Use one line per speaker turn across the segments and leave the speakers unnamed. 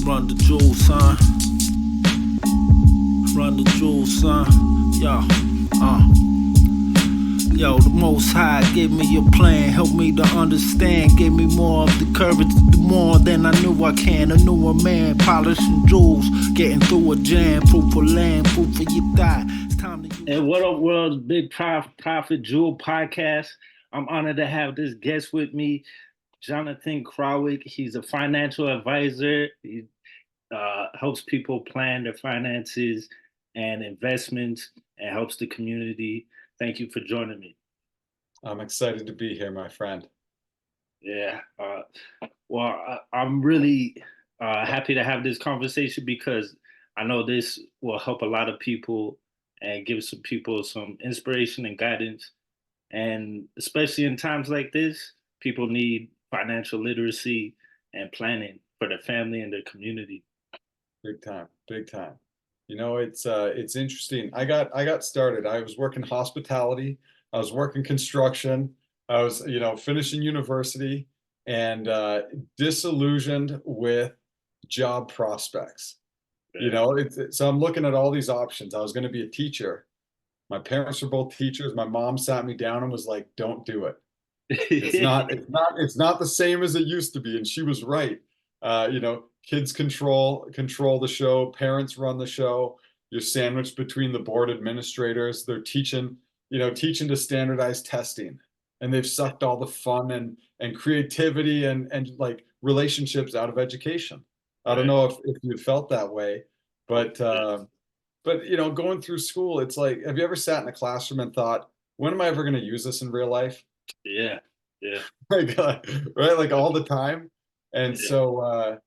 Run the jewels, son. Run the jewels, son. Yo, the Most High gave me a plan, helped me to understand, gave me more of the courage to do more than I knew I can. A newer man, polishing jewels, getting through a jam, proof for land, proof for your thigh. It's time to use. And what up, world? Big Profit Jewel Podcast. I'm honored to have this guest with me, Jonathan Krawec. He's a financial advisor. He helps people plan their finances and investments and helps the community. Thank you for joining me.
I'm excited to be here, my friend.
Yeah. I'm really happy to have this conversation because I know this will help a lot of people and give some people some inspiration and guidance. And especially in times like this, people need financial literacy and planning for their family and their community.
Big time, big time. You know, it's interesting. I got started. I was working hospitality. I was working construction. I was, finishing university and disillusioned with job prospects.
Yeah.
So I'm looking at all these options. I was going to be a teacher. My parents were both teachers. My mom sat me down and was like, "Don't do it. It's not the same as it used to be." And she was right. Kids control the show, parents run the show. You're sandwiched between the board administrators. They're teaching to standardize testing, and they've sucked all the fun and creativity and like relationships out of education. I don't know if you felt that way, but going through school, it's like, have you ever sat in a classroom and thought, when am I ever going to use this in real life?
Yeah.
Like, right, like all the time. And
Yeah.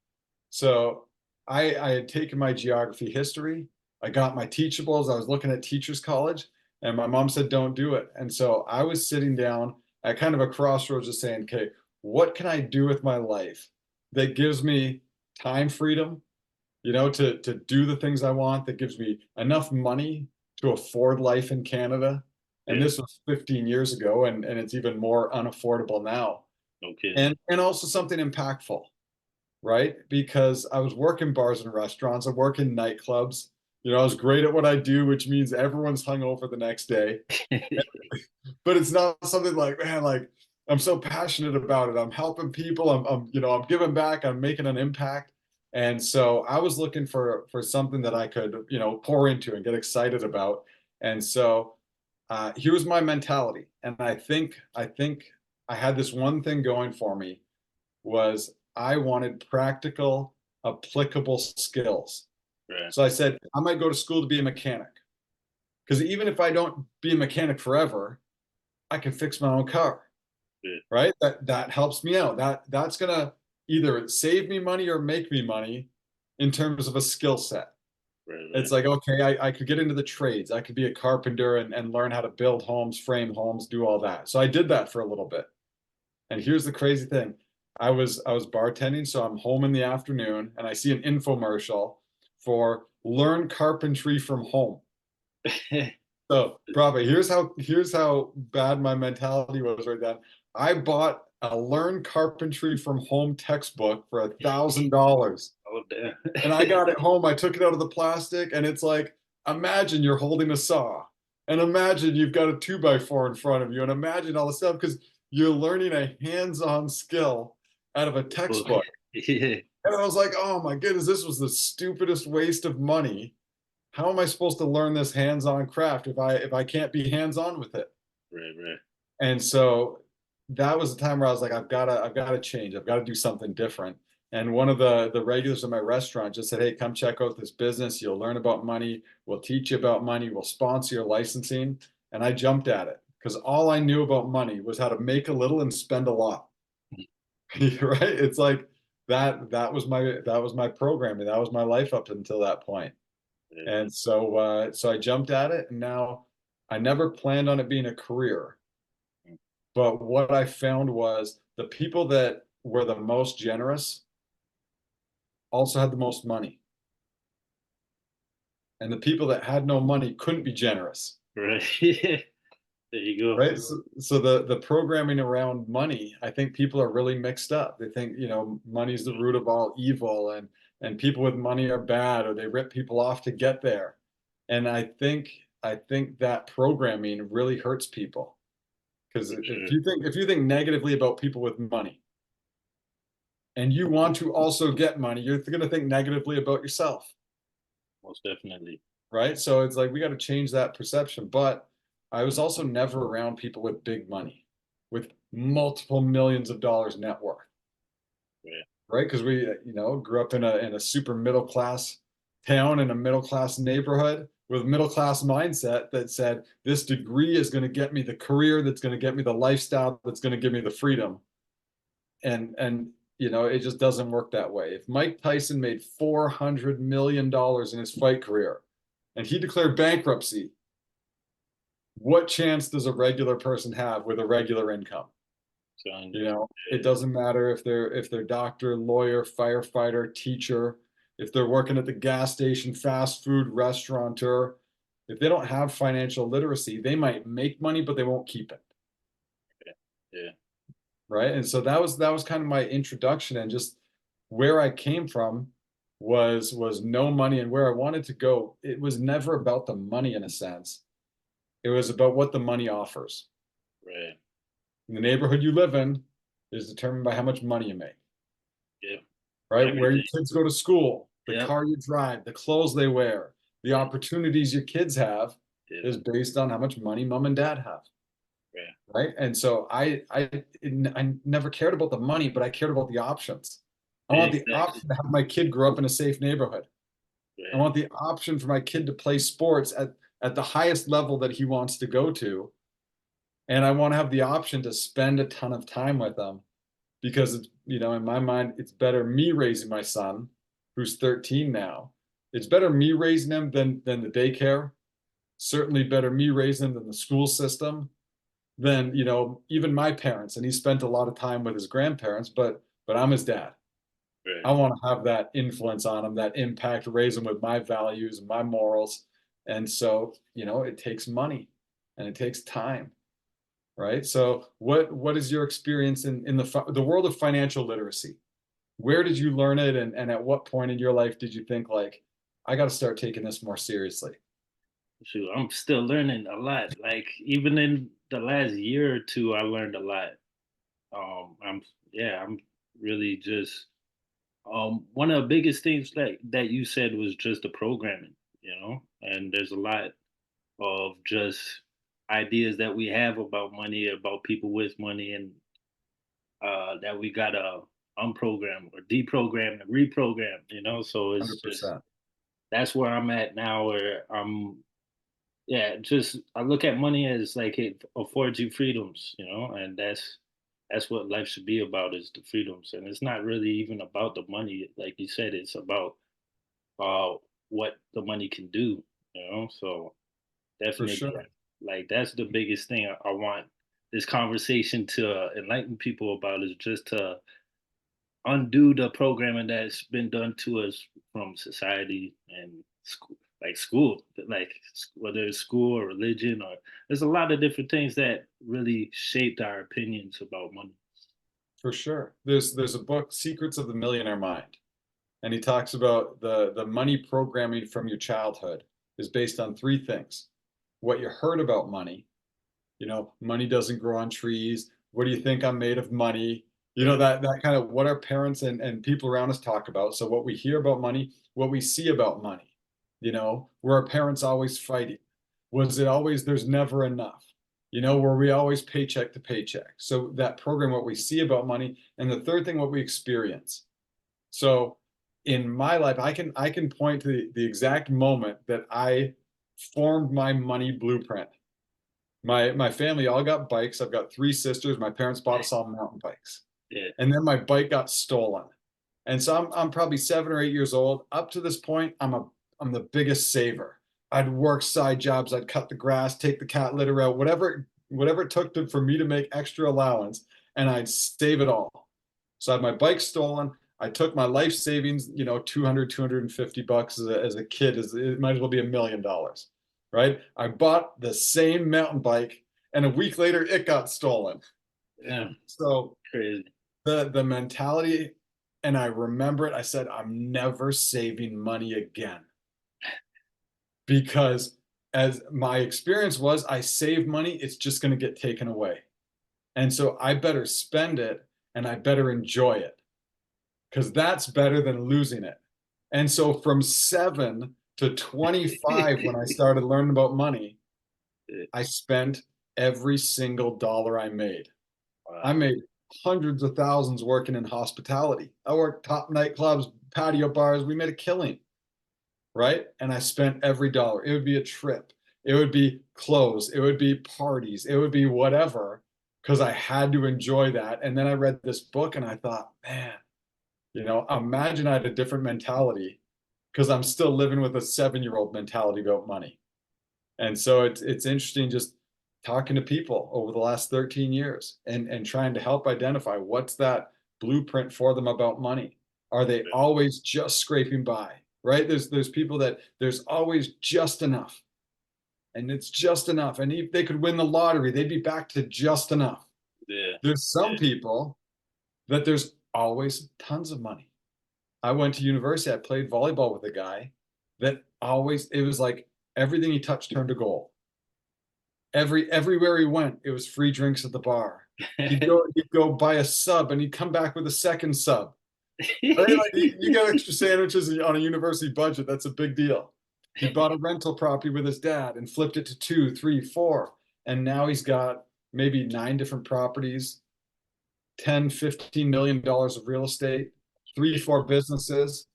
so I had taken my geography history. I got my teachables. I was looking at teachers college, and my mom said, "Don't do it." And so I was sitting down at kind of a crossroads of saying, okay, what can I do with my life that gives me time freedom, to do the things I want, that gives me enough money to afford life in Canada. And this was 15 years ago, and it's even more unaffordable now.
Okay.
And also something impactful, right? Because I was working bars and restaurants, I work in nightclubs. I was great at what I do, which means everyone's hungover the next day. But it's not something like, man, like I'm so passionate about it. I'm helping people. I'm giving back. I'm making an impact. And so I was looking for something that I could, pour into and get excited about. And so here was my mentality. And I think I had this one thing going for me, was I wanted practical, applicable skills.
Right.
So I said, I might go to school to be a mechanic, because even if I don't be a mechanic forever, I can fix my own car.
Yeah.
Right? That helps me out. That's gonna either save me money or make me money in terms of a skill set.
Right.
It's like, okay, I could get into the trades. I could be a carpenter and learn how to build homes, frame homes, do all that. So I did that for a little bit. And here's the crazy thing. I was bartending, so I'm home in the afternoon, and I see an infomercial for learn carpentry from home. So probably here's how bad my mentality was right then. I bought a learn carpentry from home textbook for $1,000.
Oh, damn.
And I got it home. I took it out of the plastic, and it's like, imagine you're holding a saw, and imagine you've got a 2x4 in front of you, and imagine all the stuff, because you're learning a hands-on skill out of a textbook.
Yeah.
And I was like, oh my goodness, this was the stupidest waste of money. How am I supposed to learn this hands-on craft if I can't be hands-on with it?
Right.
And so that was the time where I was like, I've got to change. I've got to do something different. And one of the regulars in my restaurant just said, "Hey, come check out this business. You'll learn about money. We'll teach you about money. We'll sponsor your licensing." And I jumped at it, because all I knew about money was how to make a little and spend a lot. Right? It's like that was my programming. That was my life up until that point.
Yeah.
And so I jumped at it, and now I never planned on it being a career. But what I found was the people that were the most generous also had the most money. And the people that had no money couldn't be generous.
Right. There you go.
Right. So the programming around money, I think people are really mixed up. They think, money is the root of all evil, and people with money are bad, or they rip people off to get there. And I think that programming really hurts people. Because
For sure.
if you think negatively about people with money and you want to also get money, you're going to think negatively about yourself,
Most definitely.
right? So it's like we got to change that perception. But I was also never around people with big money, with multiple millions of dollars net worth,
Yeah.
right? Because we, grew up in a super middle class town, in a middle class neighborhood with a middle class mindset that said this degree is going to get me the career that's going to get me the lifestyle that's going to give me the freedom. And it just doesn't work that way. If Mike Tyson made $400 million in his fight career and he declared bankruptcy, what chance does a regular person have with a regular income?
So,
It doesn't matter if they're doctor, lawyer, firefighter, teacher, if they're working at the gas station, fast food restaurateur. If they don't have financial literacy, they might make money, but they won't keep it.
yeah.
Right. And so that was kind of my introduction, and just where I came from was no money, and where I wanted to go, it was never about the money in a sense. It was about what the money offers.
Right.
And the neighborhood you live in is determined by how much money you make.
Yeah.
Right? Where your
Everything.
kids go to school, the
Yep.
car you drive, the clothes they wear, the opportunities your kids have
Yeah.
is based on how much money mom and dad have.
Yeah.
Right? And so I never cared about the money, but I cared about the options. I want the
Exactly.
option to have my kid grow up in a safe neighborhood. I
Yeah.
want the option for my kid to play sports at the highest level that he wants to go to. And I want to have the option to spend a ton of time with them, because it's, in my mind, it's better me raising my son, who's 13 now. It's better me raising him than the daycare. Certainly better me raising him than the school system, than, even my parents. And he spent a lot of time with his grandparents, but I'm his dad.
Right.
I want to have that influence on him, that impact, raise him with my values and my morals. And so, it takes money and it takes time. Right. So what is your experience in the world of financial literacy? Where did you learn it? And at what point in your life did you think, like, I got to start taking this more seriously?
Shoot, I'm still learning a lot. Like even in the last year or two, I learned a lot. I'm really just one of the biggest things that you said was just the programming, and there's a lot of just ideas that we have about money, about people with money, and that we gotta unprogram or deprogram and reprogram, So it's just
100%.
that's where I'm at now, where I'm. Yeah, just I look at money as like it affords you freedoms, and that's what life should be about, is the freedoms. And it's not really even about the money, like you said, it's about uh what the money can do. So
For
definitely,
sure.
like that's the biggest thing I want this conversation to enlighten people about, is just to undo the programming that's been done to us from society and school, whether it's school or religion, or there's a lot of different things that really shaped our opinions about money.
For sure. There's a book, Secrets of the Millionaire Mind. And he talks about the money programming from your childhood is based on three things. What you heard about money, money doesn't grow on trees. What do you think, I'm made of money? That kind of what our parents and people around us talk about. So what we hear about money, what we see about money, were our parents always fighting? Was it always there's never enough? Were we always paycheck to paycheck? So that program, what we see about money, and the third thing, what we experience. So in my life, I can point to the exact moment that I formed my money blueprint. My family all got bikes. I've got three sisters. My parents bought us all mountain bikes.
Yeah.
And then my bike got stolen. And so I'm probably 7 or 8 years old. Up to this point, I'm the biggest saver. I'd work side jobs, I'd cut the grass, take the cat litter out, whatever it took for me to make extra allowance, and I'd save it all. So I had my bike stolen. I took my life savings, 200, 250 bucks as a kid, it might as well be $1 million, right? I bought the same mountain bike, and a week later it got stolen.
Yeah.
So
Crazy.
the mentality And I remember it. I said, I'm never saving money again. Because as my experience was, I save money, it's just going to get taken away. And so I better spend it and I better enjoy it, because that's better than losing it. And so from 7 to 25, when I started learning about money, I spent every single dollar I made.
Wow.
I made hundreds of thousands working in hospitality. I worked top nightclubs, patio bars. We made a killing, right? And I spent every dollar. It would be a trip. It would be clothes. It would be parties. It would be whatever, because I had to enjoy that. And then I read this book and I thought, man, imagine I had a different mentality, because I'm still living with a 7-year-old mentality about money. And so it's interesting just talking to people over the last 13 years and trying to help identify what's that blueprint for them about money. Are they always just scraping by, right? There's people that there's always just enough, and it's just enough. And if they could win the lottery, they'd be back to just enough.
Yeah.
There's some people that there's always tons of money. I went to university. I played volleyball with a guy that it was like everything he touched turned to gold. Everywhere he went, it was free drinks at the bar. He'd go buy a sub and he'd come back with a second sub. Right? Like you get extra sandwiches on a university budget. That's a big deal. He bought a rental property with his dad and flipped it to 2, 3, 4. And now he's got maybe 9 different properties, 10, $15 million of real estate, 3, 4 businesses.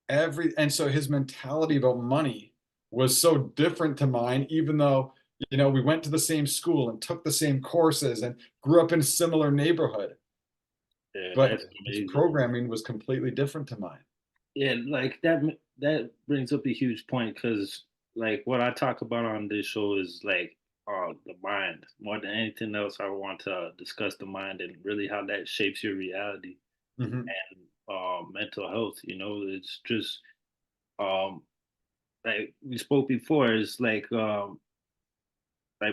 And so his mentality about money was so different to mine, even though, we went to the same school and took the same courses and grew up in a similar neighborhood.
Yeah,
but his programming was completely different to mine.
Yeah, like that brings up a huge point, because like what I talk about on this show is like the mind. More than anything else, I want to discuss the mind and really how that shapes your reality
Mm-hmm.
and mental health. It's just um like we spoke before, it's like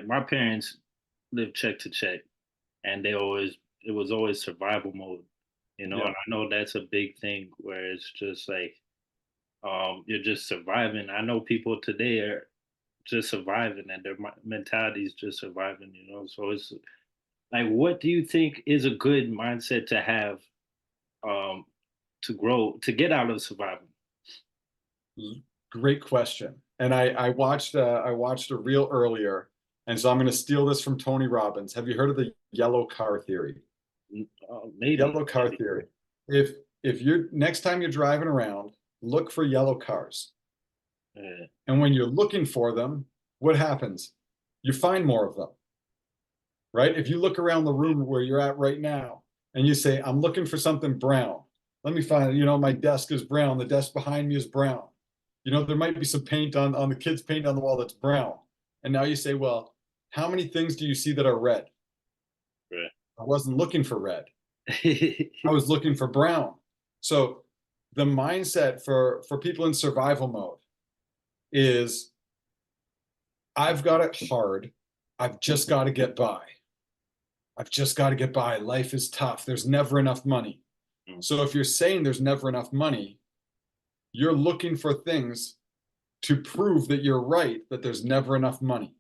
my parents lived check to check, and it was always survival mode,
Yeah.
and I know that's a big thing where it's just like you're just surviving. I know people today are just surviving, and their mentality is just surviving, so it's like, what do you think is a good mindset to have um to grow, to get out of survival?
Great question. And I watched a reel earlier, and so I'm going to steal this from Tony Robbins. Have you heard of the yellow car theory?
Maybe.
Yellow car theory. If you're next time you're driving around, look for yellow cars. And when you're looking for them, what happens? You find more of them. Right? If you look around the room where you're at right now and you say, I'm looking for something brown. Let me find, my desk is brown. The desk behind me is brown. There might be some paint on the kids' paint on the wall that's brown. And now you say, well, how many things do you see that are red?
Right.
I wasn't looking for red. I was looking for brown. So the mindset for people in survival mode is, I've got it hard. I've just got to get by. I've just got to get by. Life is tough. There's never enough money. So if you're saying there's never enough money, you're looking for things to prove that you're right, that there's never enough money.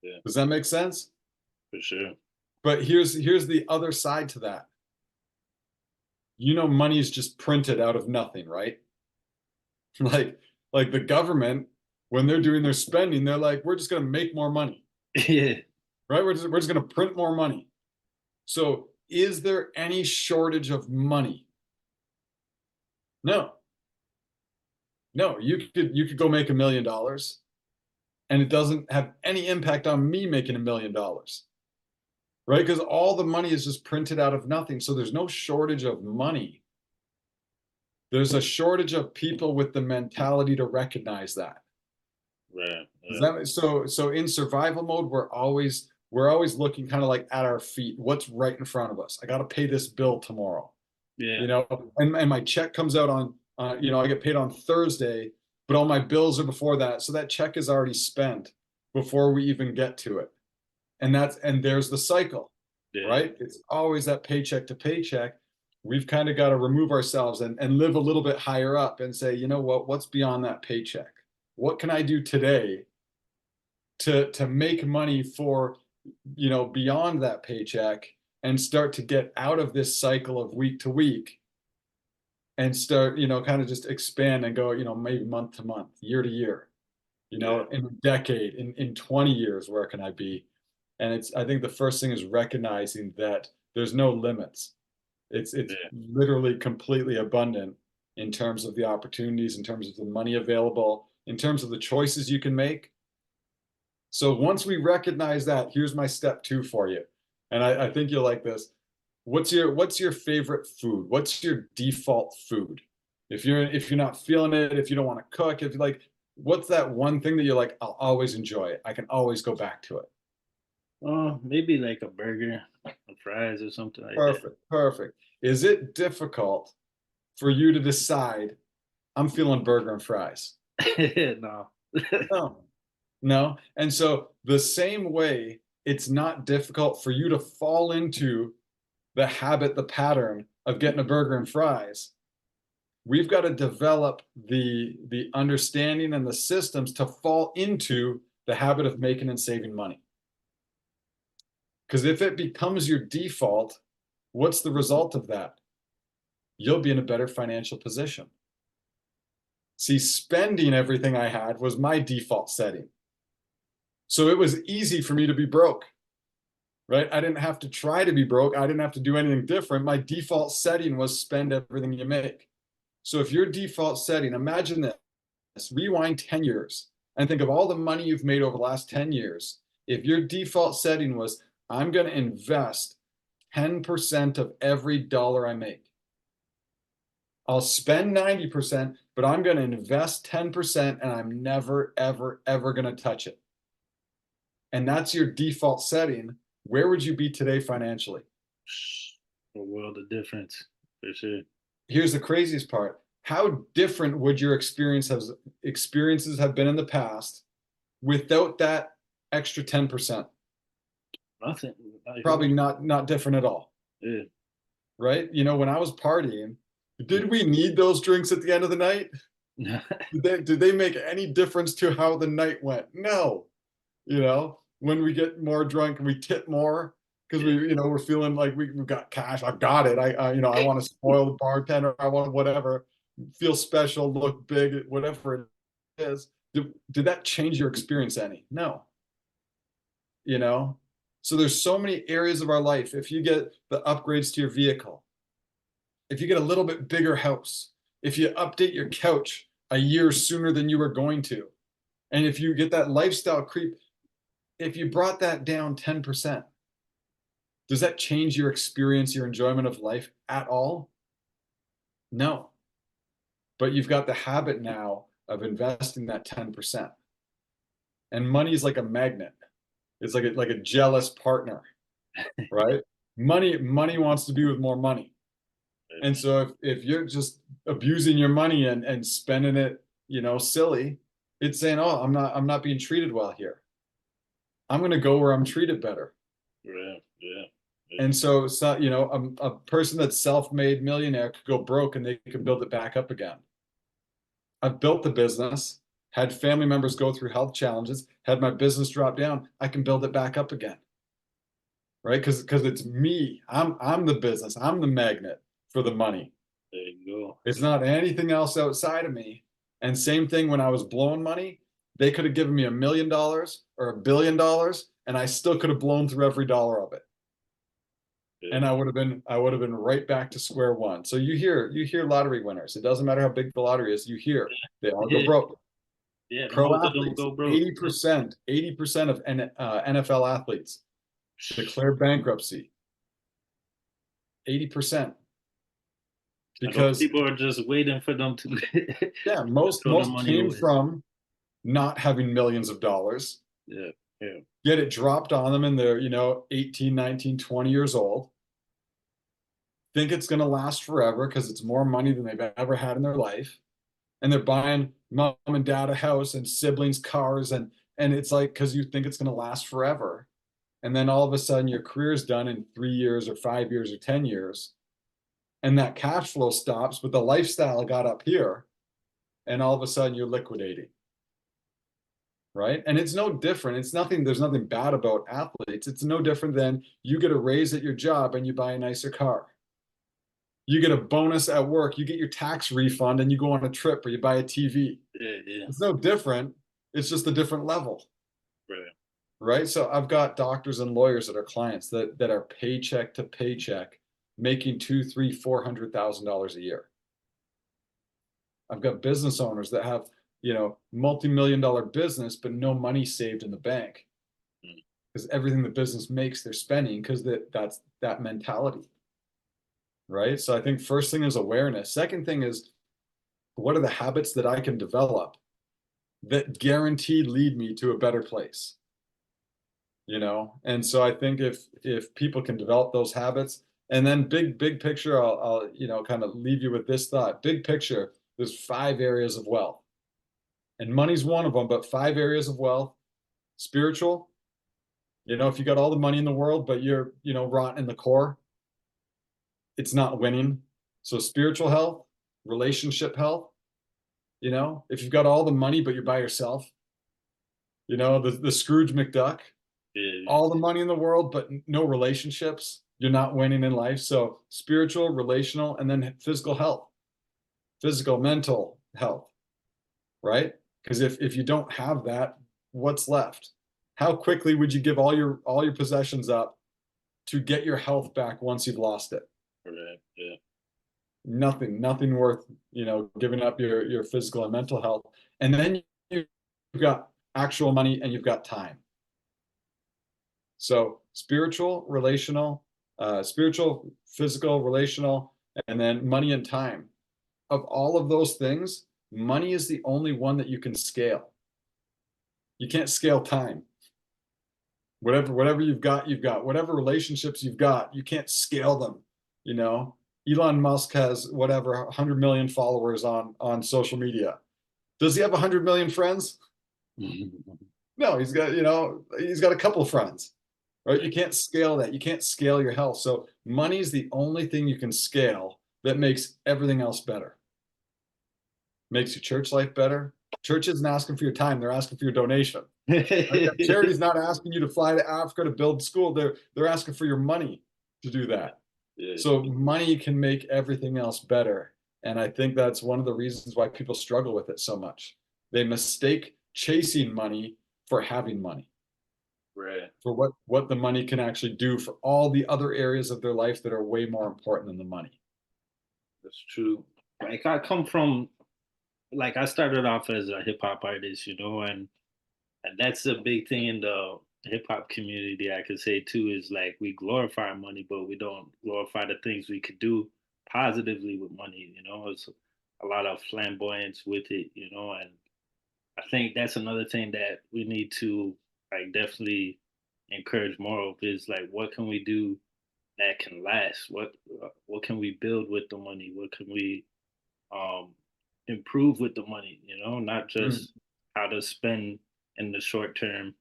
Yeah.
Does that make sense?
For sure.
But here's the other side to that. Money is just printed out of nothing, right? Like the government, when they're doing their spending, they're like, we're just going to make more money.
Yeah.
Right? We're just going to print more money. So is there any shortage of money? No. No, you could go make $1 million and it doesn't have any impact on me making $1 million. Right? Because all the money is just printed out of nothing. So there's no shortage of money. There's a shortage of people with the mentality to recognize that.
Right.
So in survival mode, we're always looking kind of like at our feet. What's right in front of us? I got to pay this bill tomorrow.
Yeah.
And my check comes out on I get paid on Thursday, but all my bills are before that. So that check is already spent before we even get to it. And there's the cycle,
Yeah.
right? It's always that paycheck to paycheck. we've kind of got to remove ourselves and live a little bit higher up and say, you know what, what's beyond that paycheck? What can I do today to make money for, you know, beyond that paycheck, and start to get out of this cycle of week to week and start, you know, kind of just expand and go, you know, maybe month to month, year to year, you know, in a decade, in 20 years, where can I be? And it's, I think the first thing is recognizing that there's no limits. It's literally completely abundant in terms of the opportunities, in terms of the money available, in terms of the choices you can make. So once we recognize that, here's my step 2 for you. And I think you'll like this. What's your favorite food? What's your default food? If you're not feeling it, if you don't want to cook, if you like, what's that one thing that you're like, I'll always enjoy it. I can always go back to it.
Maybe like a burger, and fries, or something like
Perfect, perfect. Is it difficult for you to decide, I'm feeling burger and fries?
that. No.
No. No. And so the same way, it's not difficult for you to fall into the habit, the pattern of getting a burger and fries. We've got to develop the understanding and the systems to fall into the habit of making and saving money. Because if it becomes your default, what's the result of that? You'll be in a better financial position. See, spending everything I had was my default setting. So it was easy for me to be broke, right? I didn't have to try to be broke. I didn't have to do anything different. My default setting was spend everything you make. So if your default setting, imagine this, rewind 10 years and think of all the money you've made over the last 10 years. If your default setting was, I'm going to invest 10% of every dollar I make. I'll spend 90%, but I'm going to invest 10% and I'm never, ever, ever going to touch it. And that's your default setting. Where would you be today financially?
A world of difference, for sure.
Here's the craziest part. How different would your experiences have been in the past without that extra 10%?
Nothing.
Probably not different at all.
Yeah.
Right? You know, when I was partying, did we need those drinks at the end of the night? Did they make any difference to how the night went? No. You know, when we get more drunk and we tip more because we, you know, we're feeling like we've got cash. I've got it. I you know, I want to spoil the bartender. I want whatever, feel special, look big, whatever it is. Did that change your experience any? No. You know, so there's so many areas of our life. If you get the upgrades to your vehicle, if you get a little bit bigger house, if you update your couch a year sooner than you were going to, and if you get that lifestyle creep, if you brought that down 10%, does that change your experience, your enjoyment of life at all? No. But you've got the habit now of investing that 10%. And money is like a magnet. It's like a jealous partner, right? Money wants to be with more money. And so if you're just abusing your money and spending it, you know, silly, it's saying, oh, I'm not being treated well here. I'm going to go where I'm treated better.
Yeah.
And so, you know, a person that's self-made millionaire could go broke and they can build it back up again. I've built the business, had family members go through health challenges, had my business drop down. I can build it back up again, right? Because it's me. I'm the business. I'm the magnet for the money.
There you go.
It's not anything else outside of me. And same thing when I was blowing money, they could have given me $1 million or $1 billion, and I still could have blown through every dollar of it. Yeah. And I would have been right back to square one. So you hear lottery winners. It doesn't matter how big the lottery is. You hear they all go broke.
Yeah,
pro athletes, go broke. 80% of NFL athletes declare bankruptcy. 80%. Because
people are just waiting for them to.
Yeah, most came from not having millions of dollars.
Yeah.
Get it dropped on them and they're, 18, 19, 20 years old. Think it's going to last forever because it's more money than they've ever had in their life. And they're buying mom and dad a house and siblings cars. And it's like, because you think it's going to last forever. And then all of a sudden your career's done in 3 years or 5 years or 10 years. and that cash flow stops, but the lifestyle got up here, and all of a sudden you're liquidating. Right? And it's no different. It's nothing, there's nothing bad about athletes. It's no different than you get a raise at your job and you buy a nicer car. You get a bonus at work, you get your tax refund and you go on a trip or you buy a TV.
Yeah.
It's no different. It's just a different level.
Right.
Right? So I've got doctors and lawyers that are clients that are paycheck to paycheck, making $200,000, $300,000, $400,000 a year. I've got business owners that have, multi-million-dollar business, but no money saved in the bank because everything the business makes, they're spending because that's that mentality. Right? So I think first thing is awareness. Second thing is, what are the habits that I can develop that guaranteed lead me to a better place? And so I think if people can develop those habits, and then big picture, I'll kind of leave you with this thought. Big picture, there's 5 areas of wealth. And money's one of them, but 5 areas of wealth. Spiritual, if you got all the money in the world, but you're, rotten in the core, it's not winning. So spiritual health, relationship health, if you've got all the money, but you're by yourself, the Scrooge McDuck, all the money in the world, but no relationships, you're not winning in life. So spiritual, relational, and then physical health, physical, mental health, right? Because if you don't have that, what's left? How quickly would you give all your possessions up to get your health back once you've lost it?
Right. Yeah.
Nothing worth, giving up your physical and mental health. And then you've got actual money and you've got time. So spiritual, physical, relational, and then money and time. Of all of those things, money is the only one that you can scale. You can't scale time. Whatever you've got, you've got. Whatever relationships you've got, you can't scale them. Elon Musk has 100 million followers on social media. Does he have 100 million friends? No, he's got a couple of friends, right? You can't scale that. You can't scale your health. So money is the only thing you can scale that makes everything else better. Makes your church life better. Church isn't asking for your time. They're asking for your donation. Right? Charity's not asking you to fly to Africa to build school. They're asking for your money to do that. Yeah. So money can make everything else better. And I think that's one of the reasons why people struggle with it so much. They mistake chasing money for having money.
Right.
For what the money can actually do for all the other areas of their life that are way more important than the money.
That's true. Like I come from, like I started off as a hip hop artist, and that's a big thing in the hip hop community. I could say too is like we glorify money, but we don't glorify the things we could do positively with money. It's a lot of flamboyance with it, and I think that's another thing that we need to like definitely encourage more of is like what can we do that can last? What can we build with the money? What can we improve with the money? Not just how to spend in the short term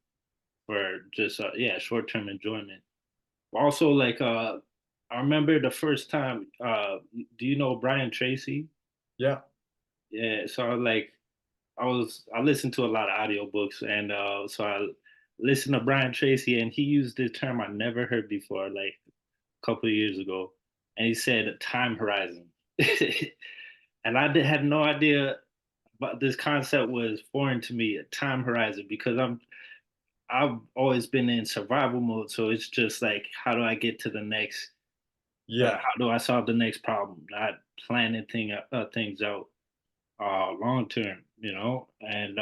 for just short term enjoyment. Also, like I remember the first time. Do you know Brian Tracy?
Yeah.
Yeah. So I listened to a lot of audiobooks, and so I listened to Brian Tracy, and he used this term I never heard before, like a couple of years ago, and he said a time horizon, and had no idea, but this concept was foreign to me, a time horizon, because I've always been in survival mode, so it's just like how do I get to the next?
Yeah.
How do I solve the next problem? Not planning things out long term, and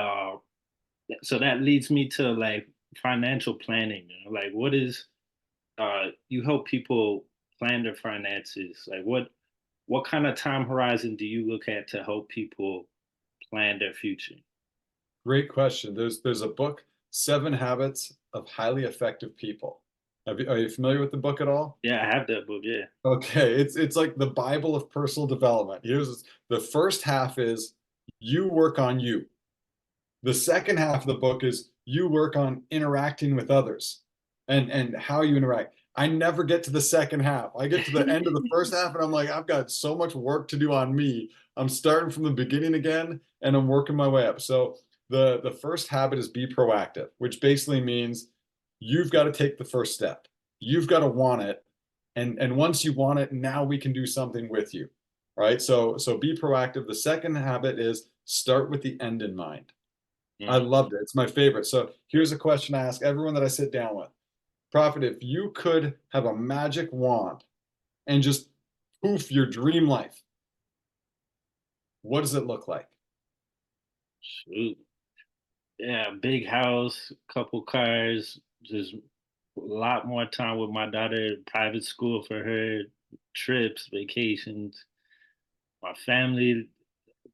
so that leads me to like financial planning. Like what is you help people plan their finances? Like what kind of time horizon do you look at to help people plan their future?
Great question. There's a book, 7 Habits of Highly Effective People. Are you familiar with the book at all?
Yeah, I have that book. Yeah.
Okay, it's like the Bible of personal development. Here's the first half is you work on you. The second half of the book is you work on interacting with others and how you interact. I never get to the second half. I get to the end of the first half and I'm like, I've got so much work to do on me. I'm starting from the beginning again and I'm working my way up. So the first habit is be proactive, which basically means you've got to take the first step. You've got to want it. And once you want it, now we can do something with you. Right? So be proactive. The second habit is start with the end in mind. I loved it. It's my favorite. So here's a question I ask everyone that I sit down with. Prophet, if you could have a magic wand and just poof your dream life, what does it look like?
Shoot. Yeah, big house, couple cars, just a lot more time with my daughter, private school for her, trips, vacations, my family,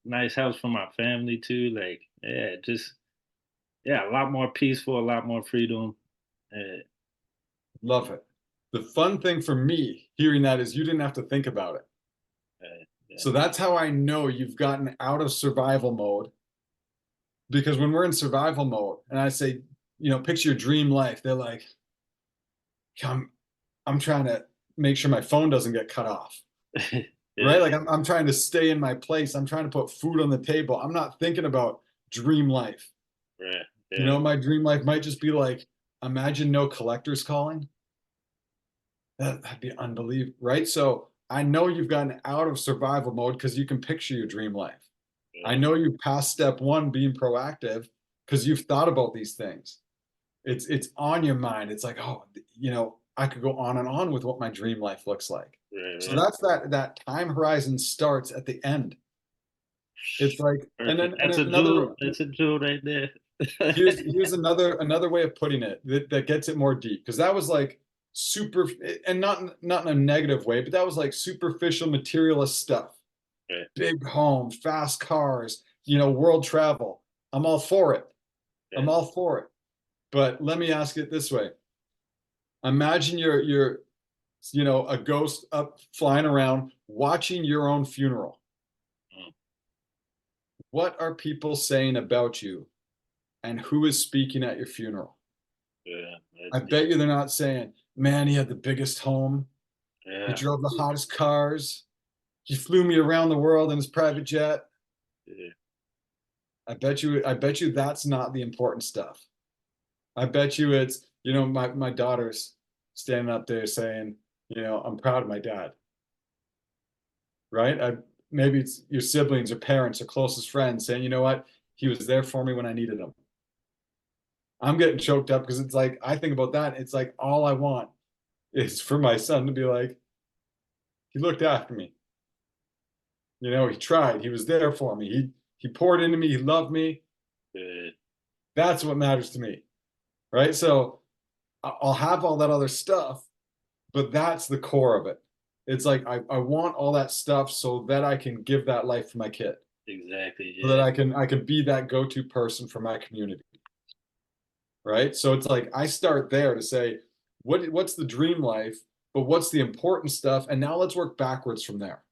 nice house for my family too. Like, yeah, just yeah, a lot more peaceful, a lot more freedom. Uh,
Love it. The fun thing for me hearing that is you didn't have to think about it.
yeah,
So that's how I know you've gotten out of survival mode. Because when we're in survival mode and I say, picture your dream life, they're like, I'm trying to make sure my phone doesn't get cut off.
yeah,
Right? Like I'm trying to stay in my place. I'm trying to put food on the table. I'm not thinking about dream life.
right, yeah,
My dream life might just be like, imagine no collectors calling. That'd be unbelievable, right? So I know you've gotten out of survival mode because you can picture your dream life.
yeah,
I know you've passed step one, being proactive, because you've thought about these things. It's on your mind. It's like, oh, I could go on and on with what my dream life looks like.
right,
So
right.
that's that time horizon starts at the end. It's like, and
Perfect.
then and
That's a
another
jewel. That's a jewel right there.
here's another way of putting it that gets it more deep, because that was like super, and not in a negative way, but that was like superficial materialist stuff.
Right,
Big homes, fast cars, world travel. I'm all for it.
yeah,
I'm all for it. But let me ask it this way. Imagine you're a ghost up flying around watching your own funeral.
mm,
What are people saying about you and who is speaking at your funeral?
yeah, that's
I
deep.
bet you they're not saying, man, he had the biggest home. He
Yeah,
drove the hottest cars. He flew me around the world in his private jet.
yeah,
I bet you that's not the important stuff. I bet you it's, my daughter's standing up there saying, I'm proud of my dad, right? Maybe it's your siblings or parents or closest friends saying, you know what? He was there for me when I needed him. I'm getting choked up because it's like, I think about that. It's like, all I want is for my son to be like, he looked after me. He tried. He was there for me. He poured into me. He loved me.
yeah,
That's what matters to me, right? So I'll have all that other stuff, but that's the core of it. It's like I want all that stuff so that I can give that life for my kid,
exactly.
so that
Yeah,
I can be that go-to person for my community, right? So it's like I start there to say, what's the dream life, but what's the important stuff, and now let's work backwards from there.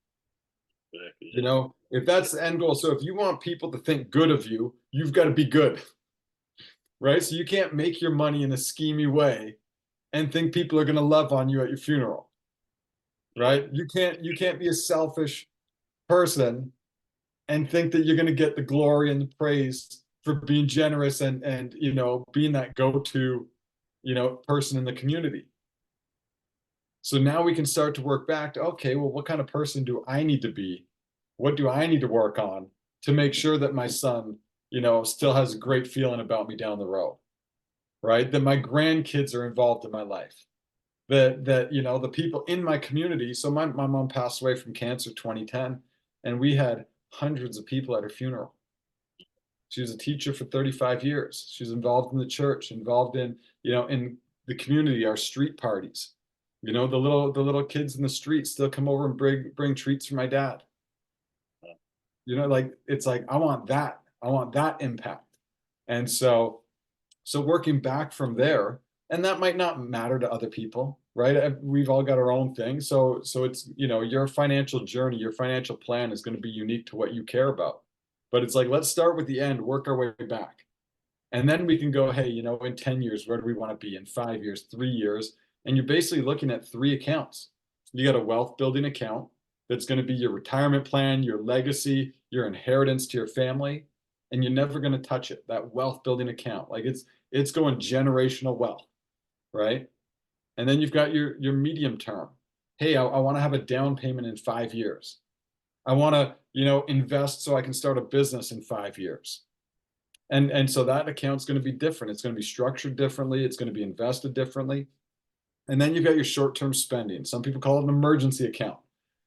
exactly. Yeah,
If that's the end goal, so if you want people to think good of you, you've got to be good, right? So you can't make your money in a schemy way and think people are going to love on you at your funeral,
yeah,
right? You can't be a selfish person and think that you're going to get the glory and the praise for being generous and being that go-to person in the community. So now we can start to work back to, okay, well, what kind of person do I need to be? What do I need to work on to make sure that my son still has a great feeling about me down the road, right? That my grandkids are involved in my life, that the people in my community. So my mom passed away from cancer 2010, and we had hundreds of people at her funeral. She was a teacher for 35 years. She was involved in the church, involved in the community, our street parties. The little kids in the street still come over and bring treats for my dad. Like it's like I want that impact. And so working back from there, and that might not matter to other people, right? We've all got our own thing. So it's, your financial journey, your financial plan is going to be unique to what you care about. But it's like, let's start with the end, work our way back. And then we can go, hey, in 10 years, where do we want to be? In 5 years, 3 years? And you're basically looking at 3 accounts. You got a wealth building account that's going to be your retirement plan, your legacy, your inheritance to your family, and you're never going to touch it. That wealth building account, like it's going generational wealth, right? And then you've got your medium term. Hey, I want to have a down payment in 5 years. I want to, invest so I can start a business in 5 years. And so that account's going to be different. It's going to be structured differently. It's going to be invested differently. And then you've got your short-term spending. Some people call it an emergency account.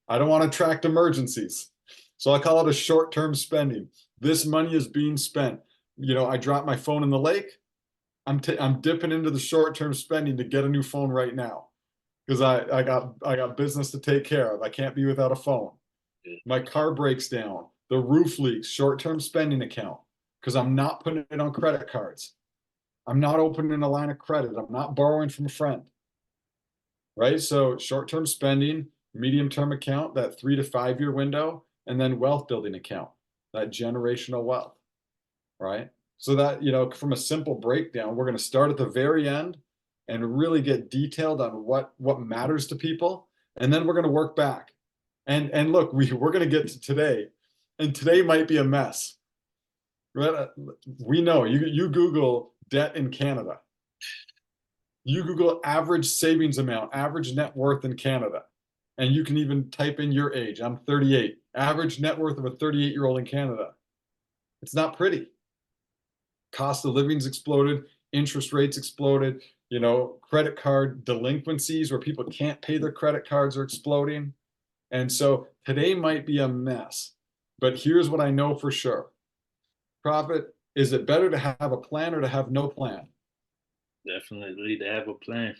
I don't want to attract emergencies, so I call it a short-term spending. This money is being spent. I dropped my phone in the lake. I'm dipping into the short-term spending to get a new phone right now because I got business to take care of. I can't be without a phone. My car breaks down. The roof leaks. Short-term spending account because I'm not putting it on credit cards. I'm not opening a line of credit. I'm not borrowing from a friend. Right? So short-term spending, medium-term account, that 3 to 5 year window, and then wealth building account, that generational wealth, right? So that, from a simple breakdown, we're going to start at the very end and really get detailed on what matters to people. And then we're going to work back. And look, we're going to get to today, and today might be a mess. Right? We know you Google debt in Canada. You Google average savings amount, average net worth in Canada, and you can even type in your age. I'm 38. Average net worth of a 38-year-old in Canada. It's not pretty. Cost of living's exploded, interest rates exploded, credit card delinquencies where people can't pay their credit cards are exploding. And so today might be a mess, but here's what I know for sure. Prophet, is it better to have a plan or to have no plan?
Definitely to have a plan.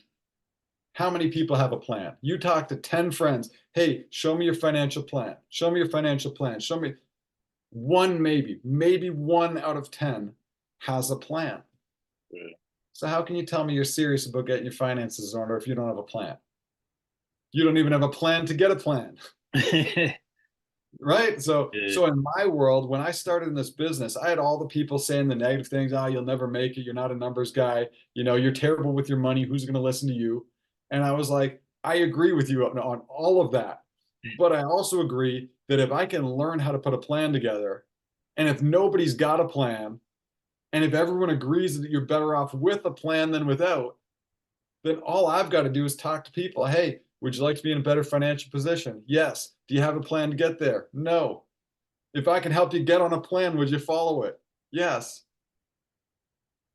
How many people have a plan? You talk to 10 friends. Hey, show me your financial plan. Show me your financial plan. Show me. One, maybe 1 out of 10 has a plan.
Yeah.
So how can you tell me you're serious about getting your finances in order if you don't have a plan? You don't even have a plan to get a plan. Right? So in my world, when I started in this business, I had all the people saying the negative things. You'll never make it. You're not a numbers guy. You're terrible with your money. Who's going to listen to you? And I was like, I agree with you on all of that. But I also agree that if I can learn how to put a plan together, and if nobody's got a plan, and if everyone agrees that you're better off with a plan than without, then all I've got to do is talk to people. Hey, would you like to be in a better financial position? Yes. Do you have a plan to get there? No. If I can help you get on a plan, would you follow it? Yes.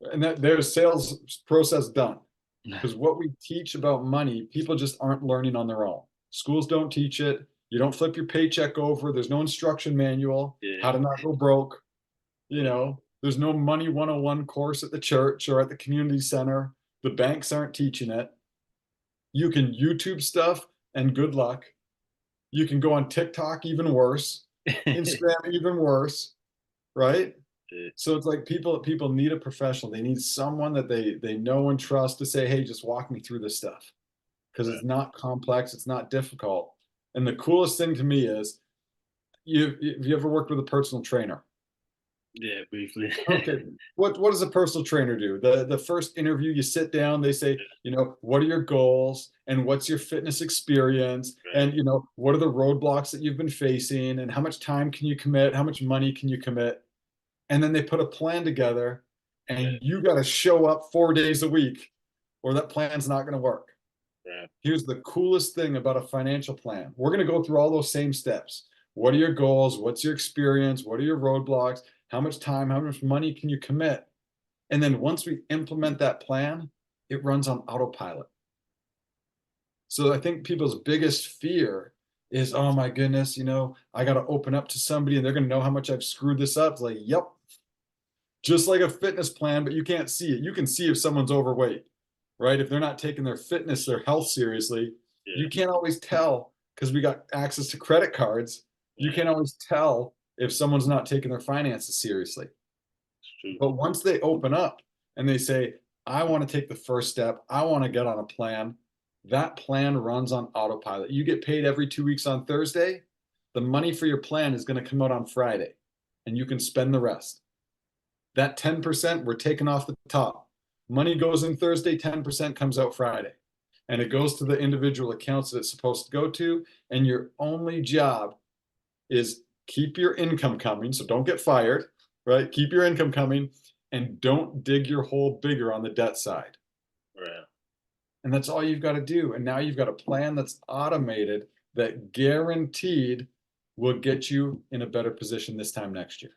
And there's sales process done. Because what we teach about money, people just aren't learning on their own. Schools don't teach it. You don't flip your paycheck over. There's no instruction manual, how to not go broke. There's no money 101 course at the church or at the community center. The banks aren't teaching it. You can YouTube stuff and good luck. You can go on TikTok, even worse. Instagram, even worse, right? So it's like people need a professional. They need someone that they know and trust to say, hey, just walk me through this stuff. Because it's not complex, it's not difficult. And the coolest thing to me is, have you ever worked with a personal trainer?
Yeah, briefly.
Okay. What does a personal trainer do? The first interview, you sit down, they say, what are your goals and what's your fitness experience?
Right.
And, what are the roadblocks that you've been facing and how much time can you commit? How much money can you commit? And then they put a plan together and you got to show up 4 days a week or that plan's not going to work.
Yeah.
Here's the coolest thing about a financial plan. We're going to go through all those same steps. What are your goals? What's your experience? What are your roadblocks? How much time, how much money can you commit? And then once we implement that plan, it runs on autopilot. So I think people's biggest fear is, oh my goodness, I got to open up to somebody and they're going to know how much I've screwed this up. It's like, yep. Just like a fitness plan, but you can't see it. You can see if someone's overweight, right? If they're not taking their fitness, their health seriously, you can't always tell because we got access to credit cards. You can't always tell if someone's not taking their finances seriously. But once they open up and they say, I want to take the first step, I want to get on a plan, that plan runs on autopilot. You get paid every 2 weeks on Thursday. The money for your plan is going to come out on Friday and you can spend the rest. That 10% we're taking off the top. Money goes in Thursday, 10% comes out Friday. and it goes to the individual accounts that it's supposed to go to, and your only job is keep your income coming, so don't get fired, right? Keep your income coming, and don't dig your hole bigger on the debt side.
Right.
And that's all you've got to do. And now you've got a plan that's automated that guaranteed will get you in a better position this time next year.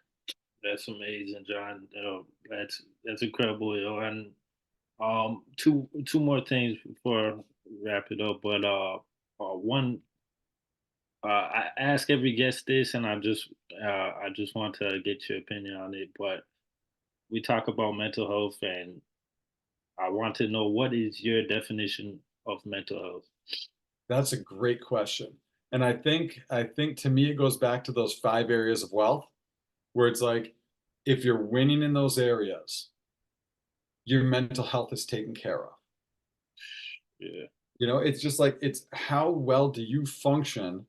That's amazing, John. That's incredible, and two more things before we wrap it up. But one, I ask every guest this, and I just want to get your opinion on it. But we talk about mental health, and I want to know, what is your definition of mental health?
That's a great question. And I think to me it goes back to those 5 areas of wealth, where it's like, if you're winning in those areas, your mental health is taken care of.
Yeah.
It's just like, it's how well do you function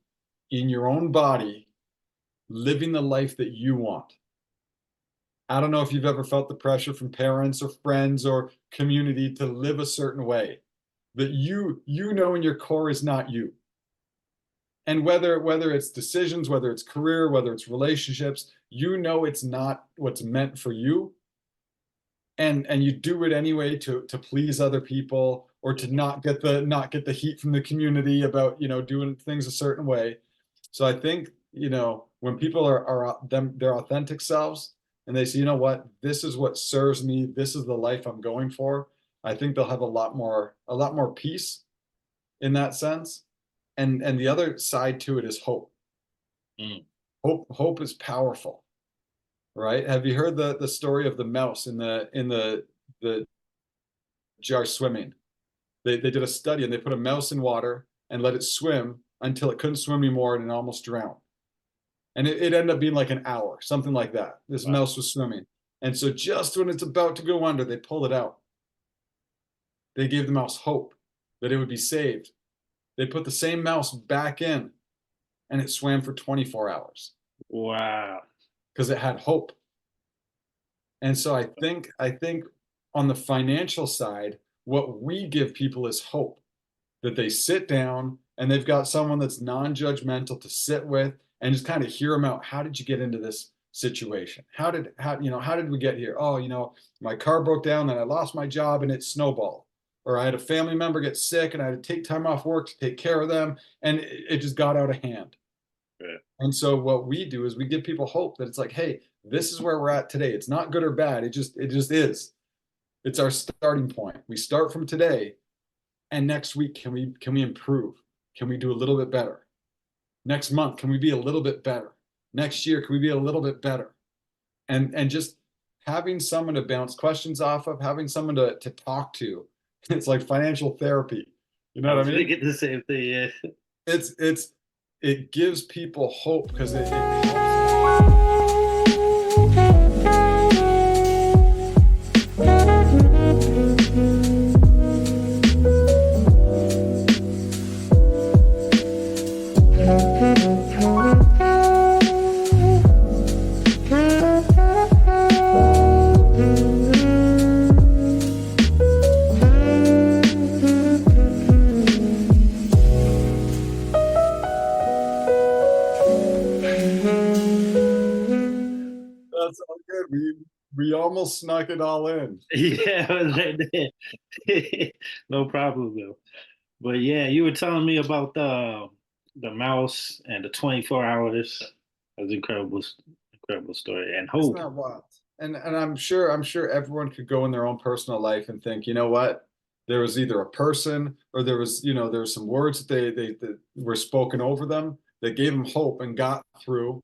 in your own body, living the life that you want. I don't know if you've ever felt the pressure from parents or friends or community to live a certain way that you know in your core is not you. And whether it's decisions, whether it's career, whether it's relationships, it's not what's meant for you. And you do it anyway to please other people, or to not get the heat from the community about, doing things a certain way. So I think, when people are their authentic selves, and they say, you know what, this is what serves me, this is the life I'm going for, I think they'll have a lot more peace in that sense. And the other side to it is hope.
Mm.
Hope is powerful, right? Have you heard the story of the mouse in the jar swimming? They did a study, and they put a mouse in water and let it swim until it couldn't swim anymore, and it almost drowned. And it ended up being like an hour, something like that. This
Wow.
mouse was swimming. And so just when it's about to go under, they pulled it out. They gave the mouse hope that it would be saved. They put the same mouse back in, and it swam for 24 hours
Wow.
because it had hope. And so I think on the financial side, what we give people is hope, that they sit down and they've got someone that's non-judgmental to sit with and just kind of hear them out. How did you get into this situation? How did we get here? Oh, my car broke down, and I lost my job, and it snowballed. Or I had a family member get sick, and I had to take time off work to take care of them, and it just got out of hand.
Right.
And so what we do is we give people hope that it's like, hey, this is where we're at today. It's not good or bad. It just is. It's our starting point. We start from today, and next week, can we improve? Can we do a little bit better? Next month, can we be a little bit better? Next year, can we be a little bit better? And just having someone to bounce questions off of, having someone to talk to. It's like financial therapy. You know what I mean?
Get the same thing. Yeah.
It gives people hope because it helps. That's all good. We almost snuck it all in.
Yeah, I was right there. No problem though. But yeah, you were telling me about the mouse and the 24 hours. That's incredible story, and
Isn't
hope.
that wild? And I'm sure everyone could go in their own personal life and think, you know what? There was either a person, or there was some words that were spoken over them that gave them hope and got through,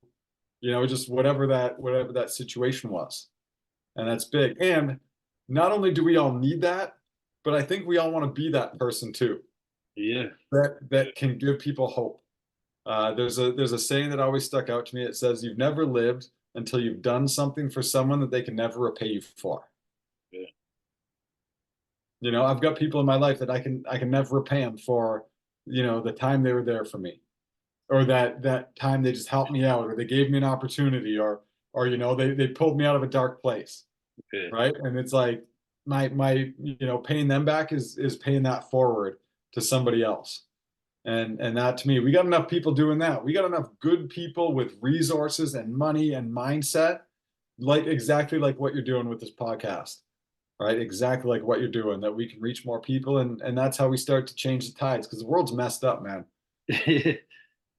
just whatever that situation was. And that's big. And not only do we all need that, but I think we all want to be that person too,
Yeah.
that can give people hope. There's a saying that always stuck out to me. It says, "You've never lived until you've done something for someone that they can never repay you for."
Yeah.
I've got people in my life that I can never repay them for, the time they were there for me, or that time they just helped me out, or they gave me an opportunity, or they pulled me out of a dark place,
Yeah.
right? And it's like my paying them back is paying that forward. to somebody else. And that, to me, we got enough people doing that. We got enough good people with resources and money and mindset, like exactly like what you're doing with this podcast, right? Exactly like what you're doing, that we can reach more people. And that's how we start to change the tides, because the world's messed up, man.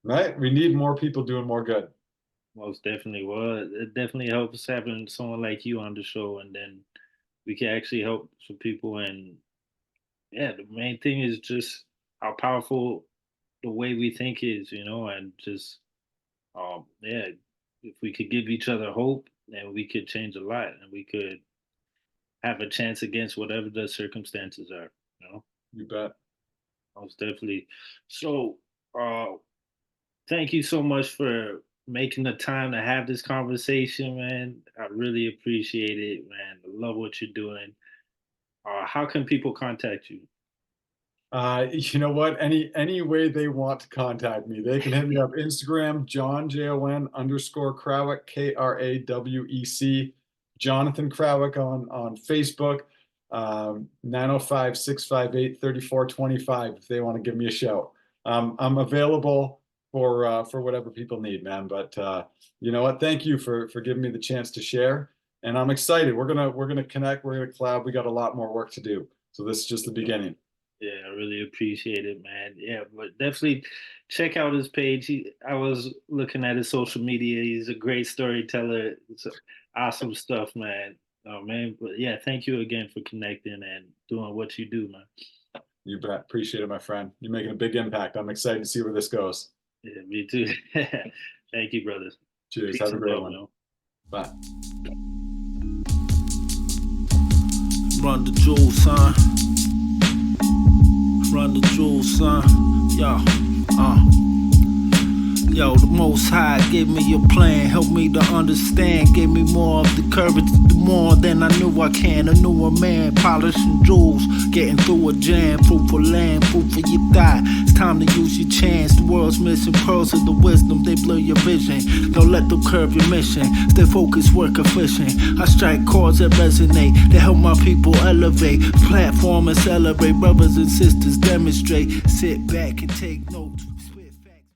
Right? We need more people doing more good.
Most definitely. Well, it definitely helps having someone like you on the show, and then we can actually help some people. And yeah, the main thing is just how powerful the way we think is, and just yeah, if we could give each other hope, then we could change a lot, and we could have a chance against whatever the circumstances are.
You bet.
Most definitely. So, thank you so much for making the time to have this conversation, man. I really appreciate it, man. I love what you're doing. How can people contact you?
You know what? Any way they want to contact me, they can hit me up. Instagram, John _Krawec, Krawec. Jonathan Krawec on Facebook. 905-658-3425 if they want to give me a shout. I'm available for whatever people need, man. But you know what? Thank you for giving me the chance to share. And I'm excited. We're gonna connect. We're gonna collab. We got a lot more work to do. So this is just the beginning.
Yeah, I really appreciate it, man. Yeah, but definitely check out his page. I was looking at his social media. He's a great storyteller. It's awesome stuff, man. Oh man, but yeah, thank you again for connecting and doing what you do, man.
You bet. Appreciate it, my friend. You're making a big impact. I'm excited to see where this goes.
Yeah, me too. Thank you, brothers.
Cheers.
Peace
Have a great one.
man.
Bye.
Run the jewels, son. Run the jewels, son. Yo, the Most High gave me a plan, helped me to understand, gave me more of the courage to do more than I knew I can. A newer man, polishing jewels, getting through a jam, fruitful land, food for your thigh. It's time to use your chance. The world's missing pearls of the wisdom, they blur your vision. Don't let them curve your mission. Stay focused, work efficient. I strike chords that resonate, to help my people elevate. Platform and celebrate, brothers and sisters demonstrate. Sit back and take notes.